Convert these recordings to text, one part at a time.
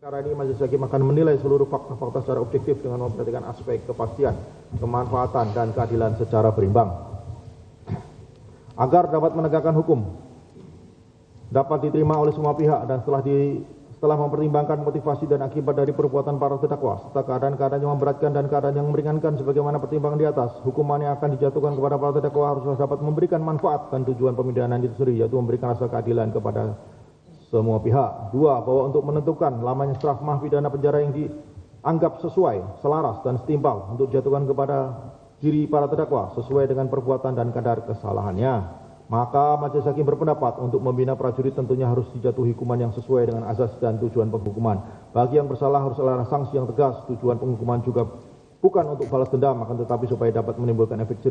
Perkara ini Majelis Hakim akan menilai seluruh fakta-fakta secara objektif dengan memperhatikan aspek kepastian, kemanfaatan, dan keadilan secara berimbang. Agar dapat menegakkan hukum, dapat diterima oleh semua pihak dan setelah mempertimbangkan motivasi dan akibat dari perbuatan para terdakwa, serta keadaan-keadaan yang memberatkan dan keadaan yang meringankan sebagaimana pertimbangan di atas, hukuman yang akan dijatuhkan kepada para terdakwa harus dapat memberikan manfaat dan tujuan pemidanaan itu sendiri, yaitu memberikan rasa keadilan kepada semua pihak. 2. Bahwa untuk menentukan lamanya setelah pidana penjara yang dianggap sesuai, selaras, dan setimpal untuk dijatuhkan kepada diri para terdakwa sesuai dengan perbuatan dan kadar kesalahannya, maka Majelis Hakim berpendapat untuk membina prajurit tentunya harus dijatuhi hukuman yang sesuai dengan azas dan tujuan penghukuman. Bagi yang bersalah harus ada sanksi yang tegas. Tujuan penghukuman juga bukan untuk balas dendam, akan tetapi supaya dapat menimbulkan efek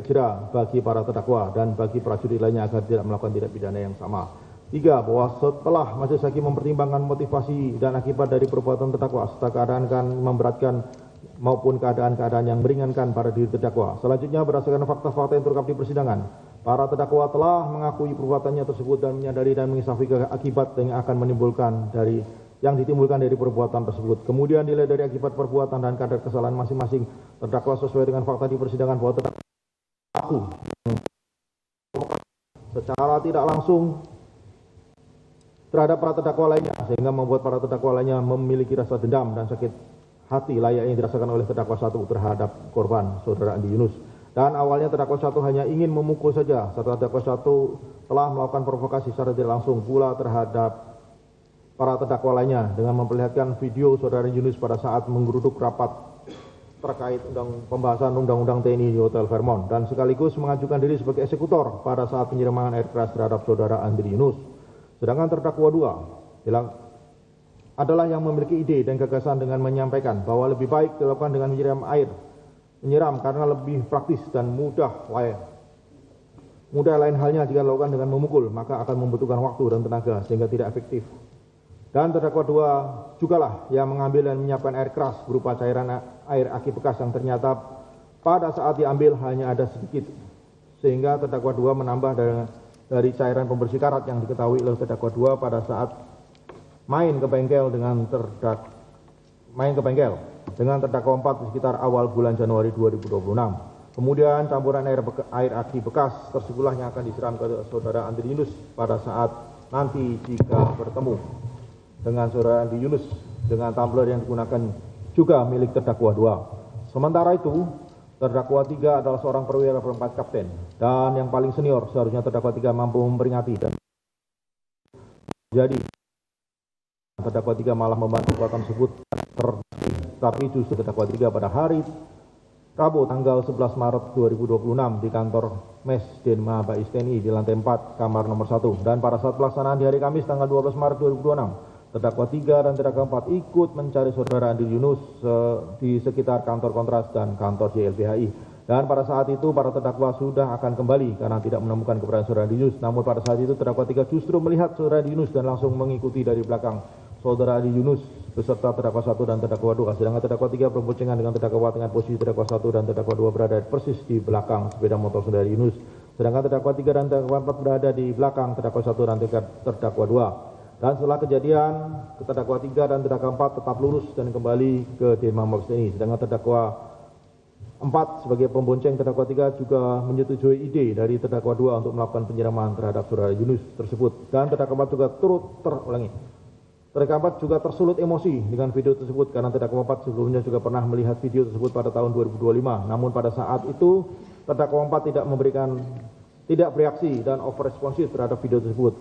jera bagi para terdakwa dan bagi prajurit lainnya agar tidak melakukan tindak pidana yang sama. 3. Bahwa setelah Majelis Hakim mempertimbangkan motivasi dan akibat dari perbuatan terdakwa serta keadaan memberatkan maupun keadaan-keadaan yang meringankan pada diri terdakwa. Selanjutnya, berdasarkan fakta-fakta yang terungkap di persidangan, para terdakwa telah mengakui perbuatannya tersebut dan menyadari dan mengisafi akibat yang akan ditimbulkan dari perbuatan tersebut. Kemudian nilai dari akibat perbuatan dan kadar kesalahan masing-masing terdakwa sesuai dengan fakta di persidangan bahwa terdakwa secara tidak langsung terhadap para terdakwa lainnya, sehingga membuat para terdakwa lainnya memiliki rasa dendam dan sakit hati layaknya yang dirasakan oleh terdakwa 1 terhadap korban saudara Andi Yunus. Dan awalnya terdakwa 1 hanya ingin memukul saja, setelah terdakwa 1 telah melakukan provokasi secara tidak langsung pula terhadap para terdakwa lainnya dengan memperlihatkan video saudara Yunus pada saat menggeruduk rapat terkait pembahasan Undang-Undang TNI di Hotel Fairmont dan sekaligus mengajukan diri sebagai eksekutor pada saat penyiraman air keras terhadap saudara Andi Yunus. Sedangkan terdakwa 2 adalah yang memiliki ide dan gagasan dengan menyampaikan bahwa lebih baik dilakukan dengan menyiram karena lebih praktis dan mudah lain halnya jika dilakukan dengan memukul, maka akan membutuhkan waktu dan tenaga sehingga tidak efektif. Dan terdakwa 2 jugalah yang mengambil dan menyiapkan air keras berupa cairan air aki bekas yang ternyata pada saat diambil hanya ada sedikit, sehingga terdakwa 2 menambah dari cairan pembersih karat yang diketahui oleh terdakwa 2 pada saat main ke bengkel dengan terdakwa 4 di sekitar awal bulan Januari 2026. Kemudian campuran air aki bekas tersebutlah yang akan disiram ke saudara Andi Yunus pada saat nanti jika bertemu dengan saudara Andi Yunus dengan tumbler yang digunakan juga milik terdakwa 2. Sementara itu, terdakwa 3 adalah seorang perwira berpangkat kapten dan yang paling senior. Seharusnya terdakwa 3 mampu memperingati dan jadi terdakwa 3 malah membantu perbuatan tersebut tapi justru terdakwa 3 pada hari Rabu tanggal 11 Maret 2026 di kantor Mes Denma Bais TNI di lantai 4 kamar nomor 1 dan pada saat pelaksanaan di hari Kamis tanggal 12 Maret 2026 terdakwa 3 dan terdakwa 4 ikut mencari saudara Andi Yunus di sekitar kantor Kontras dan kantor JLBHI. Dan pada saat itu para terdakwa sudah akan kembali karena tidak menemukan keberadaan saudara Andi Yunus. Namun pada saat itu terdakwa 3 justru melihat saudara Andi Yunus dan langsung mengikuti dari belakang saudara Andi Yunus beserta terdakwa 1 dan terdakwa 2. Sedangkan terdakwa 3 berboncengan dengan terdakwa 4 dengan posisi terdakwa 1 dan terdakwa 2 berada persis di belakang sepeda motor saudara Yunus. Sedangkan terdakwa 3 dan terdakwa 4 berada di belakang terdakwa 1 dan terdakwa 2. Dan setelah kejadian, terdakwa 3 dan terdakwa 4 tetap lurus dan kembali ke Denma Mabes TNI. Sedangkan terdakwa 4 sebagai pembonceng terdakwa 3 juga menyetujui ide dari terdakwa 2 untuk melakukan penyiraman terhadap saudara Yunus tersebut. Dan terdakwa 4 juga terdakwa 4 juga tersulut emosi dengan video tersebut karena terdakwa 4 sebelumnya juga pernah melihat video tersebut pada tahun 2025. Namun pada saat itu terdakwa 4 tidak bereaksi dan overresponsif terhadap video tersebut.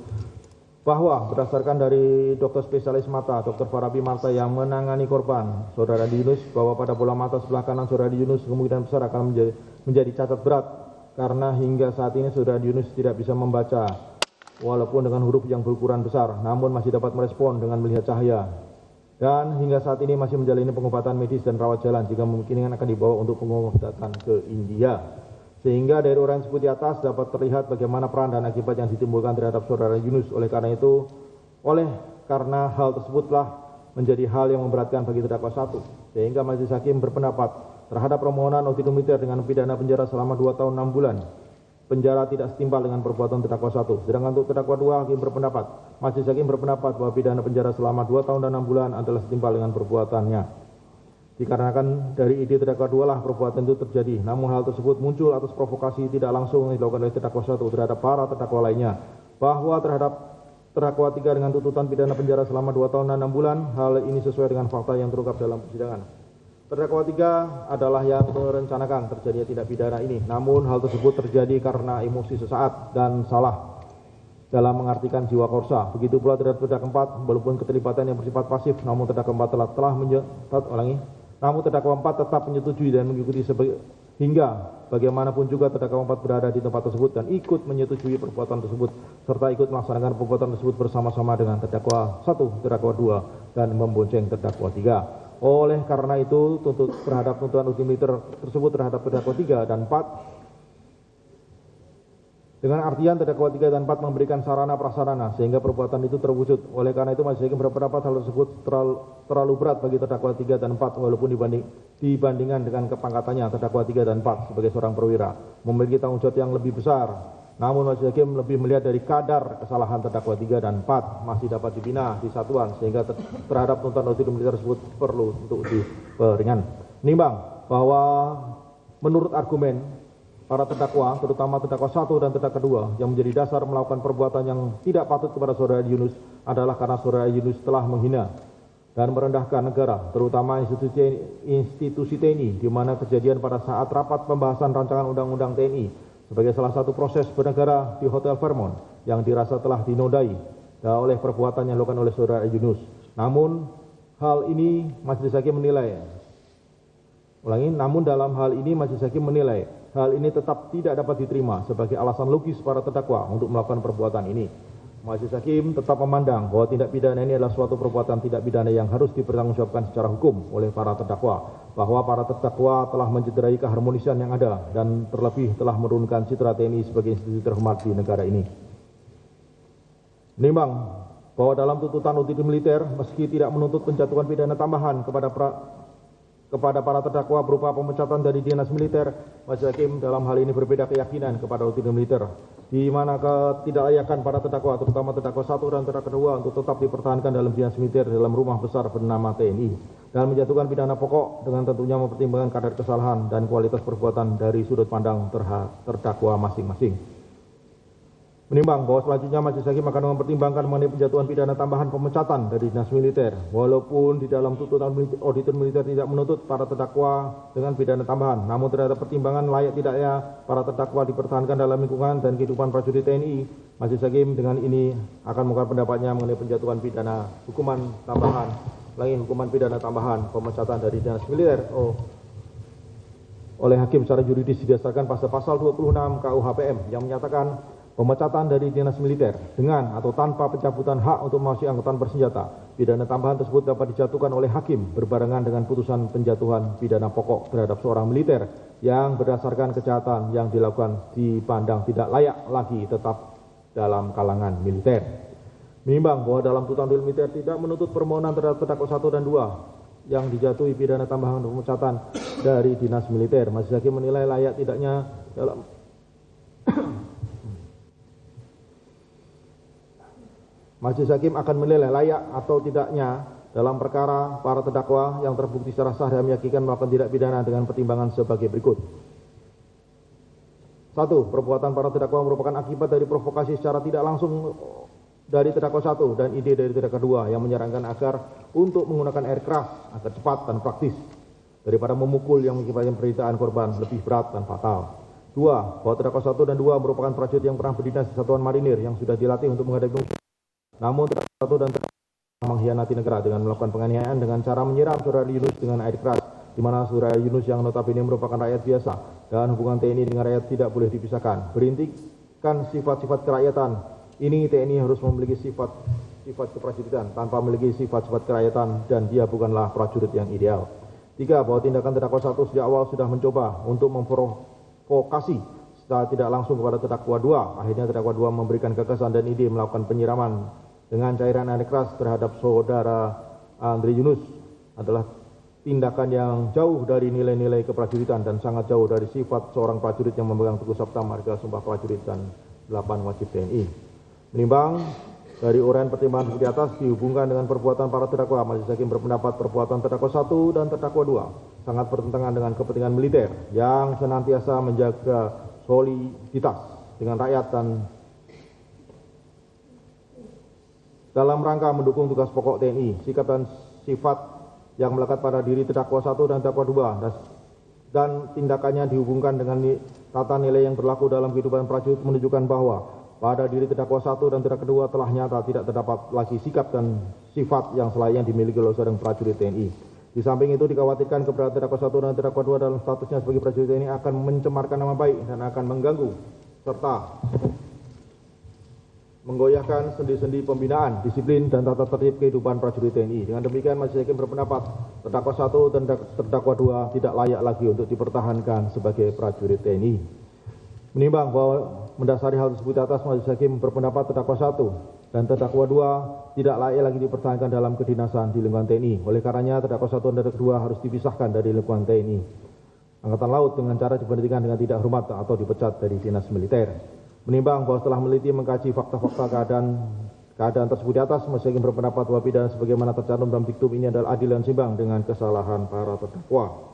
Bahwa berdasarkan dari dokter spesialis mata, Dr. Farabi Marta yang menangani korban saudara Andi Yunus, bahwa pada bola mata sebelah kanan saudara Andi Yunus kemungkinan besar akan menjadi cacat berat karena hingga saat ini saudara Andi Yunus tidak bisa membaca walaupun dengan huruf yang berukuran besar, namun masih dapat merespon dengan melihat cahaya. Dan hingga saat ini masih menjalani pengobatan medis dan rawat jalan jika memungkinkan akan dibawa untuk pengobatan ke India. Sehingga dari uraian tersebut di atas dapat terlihat bagaimana peran dan akibat yang ditimbulkan terhadap saudara Yunus. Karena hal tersebutlah menjadi hal yang memberatkan bagi terdakwa 1. Sehingga Majelis Hakim berpendapat terhadap permohonan uji militer dengan pidana penjara selama 2 tahun 6 bulan penjara tidak setimpal dengan perbuatan terdakwa 1. Sedangkan untuk terdakwa 2, hakim berpendapat, majelis hakim berpendapat bahwa pidana penjara selama 2 tahun dan 6 bulan adalah setimpal dengan perbuatannya. Dikarenakan dari ide terdakwa 2 lah perbuatan itu terjadi, namun hal tersebut muncul atas provokasi tidak langsung dilakukan oleh terdakwa 1 terhadap para terdakwa lainnya, bahwa terhadap terdakwa 3 dengan tuntutan pidana penjara selama 2 tahun dan 6 bulan, hal ini sesuai dengan fakta yang terungkap dalam persidangan. Terdakwa 3 adalah yang merencanakan terjadinya tindak pidana ini, namun hal tersebut terjadi karena emosi sesaat dan salah dalam mengartikan jiwa korsa. Begitu pula terhadap terdakwa 4, walaupun keterlibatan yang bersifat pasif, namun terdakwa 4 tetap menyetujui dan mengikuti hingga bagaimanapun juga terdakwa 4 berada di tempat tersebut dan ikut menyetujui perbuatan tersebut serta ikut melaksanakan perbuatan tersebut bersama-sama dengan terdakwa 1, terdakwa 2 dan membonceng terdakwa 3. Oleh karena itu, tuntut terhadap tuntutan uji militer tersebut terhadap terdakwa 3 dan 4 dengan artian terdakwa 3 dan 4 memberikan sarana prasarana sehingga perbuatan itu terwujud. Oleh karena itu majelis hakim berpendapat hal tersebut terlalu berat bagi terdakwa 3 dan 4 walaupun dibandingkan dengan kepangkatannya terdakwa 3 dan 4 sebagai seorang perwira memiliki tanggung jawab yang lebih besar. Namun majelis hakim lebih melihat dari kadar kesalahan terdakwa 3 dan 4 masih dapat dibina di satuan sehingga terhadap tuntutan uji militer tersebut perlu untuk diperingan. Menimbang bahwa menurut argumen para terdakwa, terutama terdakwa 1 dan terdakwa 2 yang menjadi dasar melakukan perbuatan yang tidak patut kepada saudara Yunus adalah karena saudara Yunus telah menghina dan merendahkan negara, terutama institusi TNI, di mana kejadian pada saat rapat pembahasan rancangan undang-undang TNI sebagai salah satu proses bernegara di Hotel Fairmont yang dirasa telah dinodai oleh perbuatan yang dilakukan oleh saudara Yunus. Namun hal ini majelis hakim menilai, namun dalam hal ini majelis hakim menilai hal ini tetap tidak dapat diterima sebagai alasan logis para terdakwa untuk melakukan perbuatan ini. Majelis hakim tetap memandang bahwa tindak pidana ini adalah suatu perbuatan tindak pidana yang harus dipertanggungjawabkan secara hukum oleh para terdakwa, bahwa para terdakwa telah mencederai keharmonisan yang ada dan terlebih telah menurunkan citra TNI sebagai institusi terhormat di negara ini. Menimbang bahwa dalam tuntutan uji militer meski tidak menuntut penjatuhan pidana tambahan kepada para terdakwa berupa pemecatan dari dinas militer, majelis hakim dalam hal ini berbeda keyakinan kepada uji militer, di mana ketidaklayakan para terdakwa, terutama terdakwa 1 dan terdakwa 2 untuk tetap dipertahankan dalam dinas militer dalam rumah besar bernama TNI, dan menjatuhkan pidana pokok dengan tentunya mempertimbangkan kadar kesalahan dan kualitas perbuatan dari sudut pandang terdakwa masing-masing. Menimbang bahwa selanjutnya majelis hakim akan mempertimbangkan mengenai penjatuhan pidana tambahan pemecatan dari dinas militer, walaupun di dalam tuntutan auditor militer tidak menuntut para terdakwa dengan pidana tambahan, namun terhadap pertimbangan layak tidaknya para terdakwa dipertahankan dalam lingkungan dan kehidupan prajurit TNI, majelis hakim dengan ini akan mengungkapkan pendapatnya mengenai penjatuhan pidana hukuman pidana tambahan pemecatan dari dinas militer oleh hakim secara yuridis didasarkan pasal 26 KUHPM yang menyatakan pemecatan dari dinas militer dengan atau tanpa pencabutan hak untuk memasuki angkutan bersenjata. Pidana tambahan tersebut dapat dijatuhkan oleh hakim berbarengan dengan putusan penjatuhan pidana pokok terhadap seorang militer yang berdasarkan kejahatan yang dilakukan dipandang tidak layak lagi tetap dalam kalangan militer. Menimbang bahwa dalam tuntutan militer tidak menuntut permohonan terhadap terdakwa 1 dan 2 yang dijatuhi pidana tambahan untuk pemecatan dari dinas militer, majelis hakim menilai layak tidaknya dalam majelis hakim akan menilai layak atau tidaknya dalam perkara para terdakwa yang terbukti secara sah dan meyakinkan melakukan tindak pidana dengan pertimbangan sebagai berikut. 1. Perbuatan para terdakwa merupakan akibat dari provokasi secara tidak langsung dari terdakwa 1 dan ide dari terdakwa 2 yang menyarankan agar untuk menggunakan air keras agar cepat dan praktis daripada memukul yang mengakibatkan penderitaan korban lebih berat dan fatal. 2. Bahwa terdakwa 1 dan 2 merupakan prajurit yang pernah berdinas di satuan marinir yang sudah dilatih untuk menghadapi namun terdakwa 1 dan terdakwa mengkhianati negara dengan melakukan penganiayaan dengan cara menyiram saudara Yunus dengan air keras, di mana saudara Yunus yang notabene merupakan rakyat biasa dan hubungan TNI dengan rakyat tidak boleh dipisahkan. Berintikan sifat-sifat kerakyatan, ini TNI harus memiliki sifat keprajuritan tanpa memiliki sifat-sifat kerakyatan dan dia bukanlah prajurit yang ideal. 3. Bahwa tindakan terdakwa 1 sejak awal sudah mencoba untuk memprovokasi secara tidak langsung kepada terdakwa 2. Akhirnya terdakwa 2 memberikan gagasan dan ide melakukan penyiraman dengan cairan air keras terhadap saudara Andre Yunus adalah tindakan yang jauh dari nilai-nilai keprajuritan dan sangat jauh dari sifat seorang prajurit yang memegang teguh sabta marga sumpah prajurit dan 8 wajib TNI. Menimbang dari uraian pertimbangan seperti atas dihubungkan dengan perbuatan para terdakwa, majelis hakim berpendapat perbuatan terdakwa 1 dan terdakwa 2 sangat bertentangan dengan kepentingan militer yang senantiasa menjaga soliditas dengan rakyat dan dalam rangka mendukung tugas pokok TNI. Sikap dan sifat yang melekat pada diri terdakwa 1 dan terdakwa 2 dan tindakannya dihubungkan dengan tata nilai yang berlaku dalam kehidupan prajurit menunjukkan bahwa pada diri terdakwa 1 dan terdakwa 2 telah nyata tidak terdapat lagi sikap dan sifat yang selayaknya dimiliki oleh seorang prajurit TNI. Di samping itu dikhawatirkan keberadaan terdakwa 1 dan terdakwa 2 dalam statusnya sebagai prajurit TNI akan mencemarkan nama baik dan akan mengganggu serta menggoyahkan sendi-sendi pembinaan, disiplin dan tata tertib kehidupan prajurit TNI. Dengan demikian majelis hakim berpendapat terdakwa 1 dan terdakwa 2 tidak layak lagi untuk dipertahankan sebagai prajurit TNI. Menimbang bahwa mendasari hal tersebut atas, majelis hakim berpendapat terdakwa 1 dan terdakwa 2 tidak layak lagi dipertahankan dalam kedinasan di lingkungan TNI. Oleh karenanya terdakwa 1 dan terdakwa 2 harus dipisahkan dari lingkungan TNI Angkatan Laut dengan cara diberhentikan dengan tidak hormat atau dipecat dari dinas militer. Menimbang bahwa setelah meneliti mengkaji fakta-fakta keadaan tersebut di atas, majelis hakim berpendapat bahwa pidana sebagaimana tercantum dalam diktum ini adalah adil dan seimbang dengan kesalahan para terdakwa.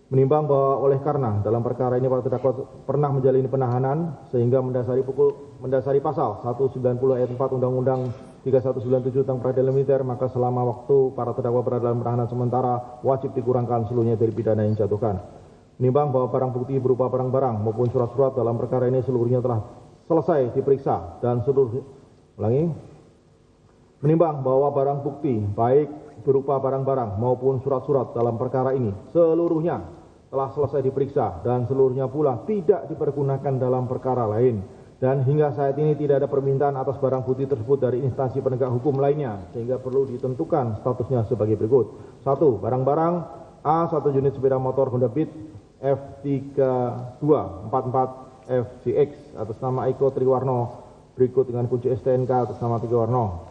Menimbang bahwa oleh karena dalam perkara ini para terdakwa pernah menjalani penahanan sehingga mendasari pasal 190 ayat 4 Undang-Undang 3197 tentang peradilan militer, maka selama waktu para terdakwa berada dalam penahanan sementara wajib dikurangkan seluruhnya dari pidana yang dijatuhkan. Menimbang bahwa barang bukti berupa barang-barang maupun surat-surat dalam perkara ini seluruhnya telah selesai diperiksa dan menimbang bahwa barang bukti baik berupa barang-barang maupun surat-surat dalam perkara ini seluruhnya telah selesai diperiksa dan seluruhnya pula tidak dipergunakan dalam perkara lain dan hingga saat ini tidak ada permintaan atas barang bukti tersebut dari instansi penegak hukum lainnya sehingga perlu ditentukan statusnya sebagai berikut. 1. Barang-barang A. 1 unit sepeda motor Honda Beat F3244 FCX atas nama Eko Triwarno berikut dengan kunci STNK atas nama Triwarno.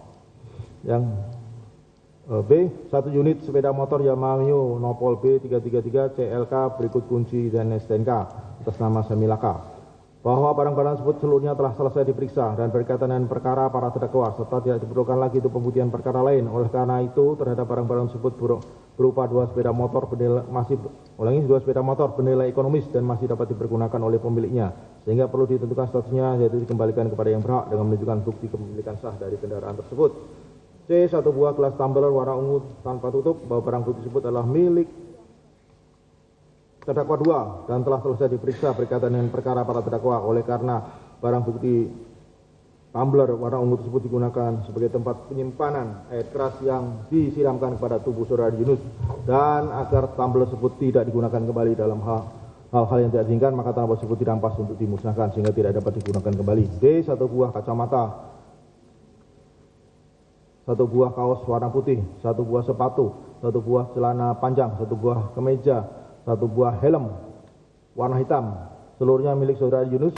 Yang B. 1 unit sepeda motor Yamaha Mio Nopol B333 CLK berikut kunci dan STNK atas nama Semilaka. Bahwa barang-barang tersebut seluruhnya telah selesai diperiksa dan berkaitan dengan perkara para terdakwa serta tidak diperlukan lagi untuk pembuktian perkara lain. Oleh karena itu terhadap barang-barang tersebut berupa 2 sepeda motor bernilai ekonomis dan masih dapat dipergunakan oleh pemiliknya sehingga perlu ditentukan statusnya yaitu dikembalikan kepada yang berhak dengan menunjukkan bukti kepemilikan sah dari kendaraan tersebut. C. 1 buah gelas tumbler warna ungu tanpa tutup bahwa barang bukti tersebut adalah milik terdakwa 2 dan telah selesai diperiksa berkaitan dengan perkara para terdakwa. Oleh karena barang bukti tumbler warna ungu tersebut digunakan sebagai tempat penyimpanan air keras yang disiramkan kepada tubuh saudara Yunus dan agar tumbler tersebut tidak digunakan kembali dalam hal-hal yang tidak diinginkan, maka tumbler tersebut dirampas untuk dimusnahkan sehingga tidak dapat digunakan kembali. D. 1 buah kacamata, 1 buah kaos warna putih, 1 buah sepatu, 1 buah celana panjang, 1 buah kemeja, 1 buah helm warna hitam, seluruhnya milik saudara Yunus.